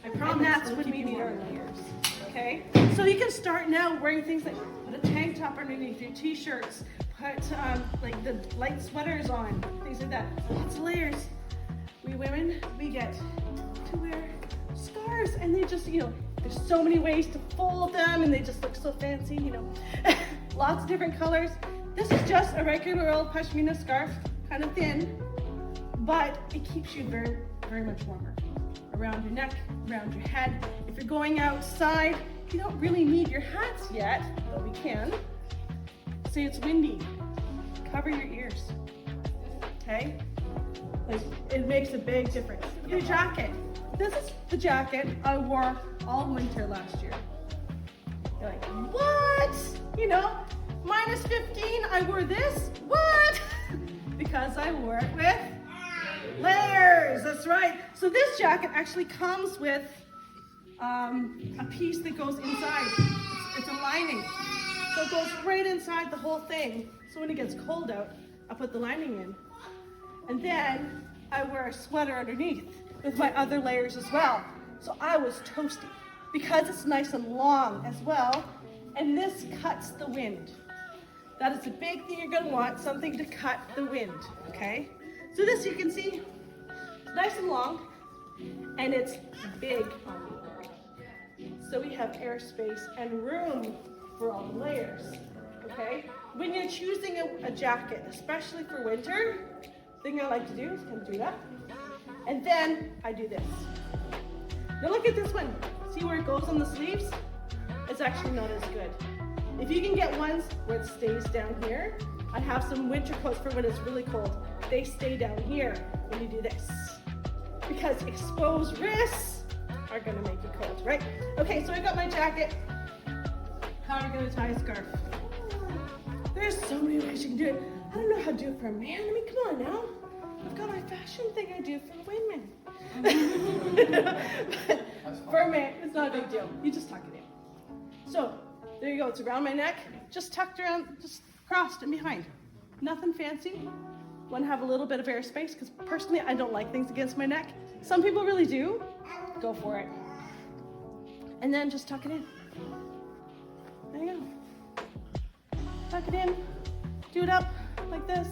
I promise. And that's when we need our layers. Okay? So you can start now wearing things like put a tank top underneath your t-shirts, put like the light sweaters on, things like that. Lots of layers. We women, we get to wear scarves, and they just, there's so many ways to fold them, and they just look so fancy, Lots of different colors. This is just a regular old pashmina scarf, kind of thin, but it keeps you very, very much warmer. Around your neck, around your head. If you're going outside, you don't really need your hats yet, though we can. Say it's windy, cover your ears, okay? Like, it makes a big difference. Your jacket. This is the jacket I wore all winter last year. You're like, what? Minus 15, I wore this? What? Because I wore it with layers, that's right. So this jacket actually comes with a piece that goes inside. It's a lining. So it goes right inside the whole thing. So when it gets cold out, I put the lining in. And then I wear a sweater underneath with my other layers as well. So I was toasty because it's nice and long as well. And this cuts the wind. That is a big thing you're gonna want, something to cut the wind, okay? So this you can see, it's nice and long, and it's big on me. So we have airspace and room for all the layers, okay? When you're choosing a jacket, especially for winter, the thing I like to do is kind of do that. And then I do this. Now look at this one. See where it goes on the sleeves? It's actually not as good. If you can get ones where it stays down here, I have some winter coats for when it's really cold. They stay down here when you do this. Because exposed wrists are gonna make you cold, right? Okay, so I got my jacket. How are we gonna tie a scarf? There's so many ways you can do it. I don't know how to do it for a man. I mean, come on now. I've got my fashion thing I do for women. But for a man, it's not a big deal. You just tuck it in. So, there you go. It's around my neck, just tucked around, just crossed and behind. Nothing fancy. Want to have a little bit of airspace, because personally, I don't like things against my neck. Some people really do. Go for it. And then just tuck it in. There you go. Tuck it in. Do it up like this.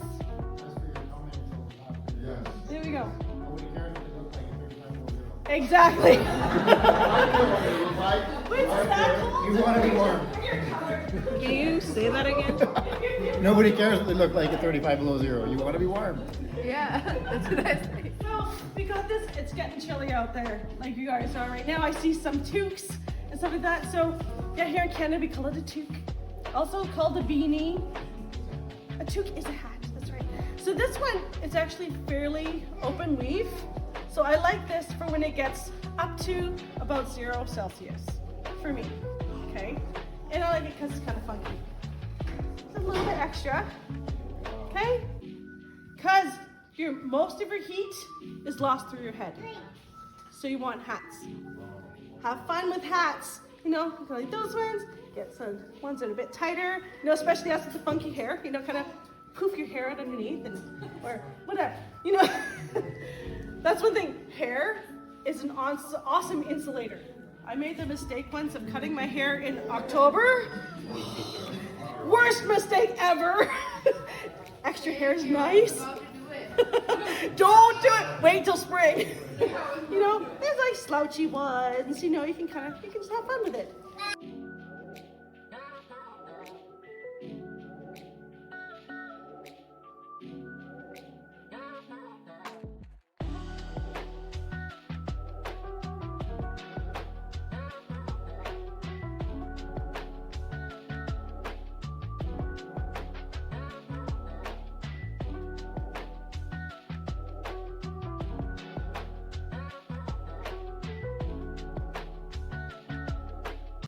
There we go. Exactly. Wait, you want to be warm. Can you say that again? Nobody cares if they look like a 35 below zero. You want to be warm. Yeah, that's what I say. So we got this. It's getting chilly out there, like you guys are right now. I see some Tuques and stuff like that. So yeah, here in Canada we call it a toque. Also called a beanie. A toque is a hat. That's right. So this one is actually fairly open weave. So I like this for when it gets up to about 0 Celsius for me, okay? And I like it because it's kind of funky. It's a little bit extra, okay? Because most of your heat is lost through your head. So you want hats. Have fun with hats. Like those ones, get some ones that are a bit tighter, especially us with the funky hair, kind of poof your hair out underneath or whatever, That's one thing. Hair is an awesome insulator. I made the mistake once of cutting my hair in October. Worst mistake ever. Extra hair is nice. Don't do it. Wait till spring. There's like slouchy ones. You can just have fun with it.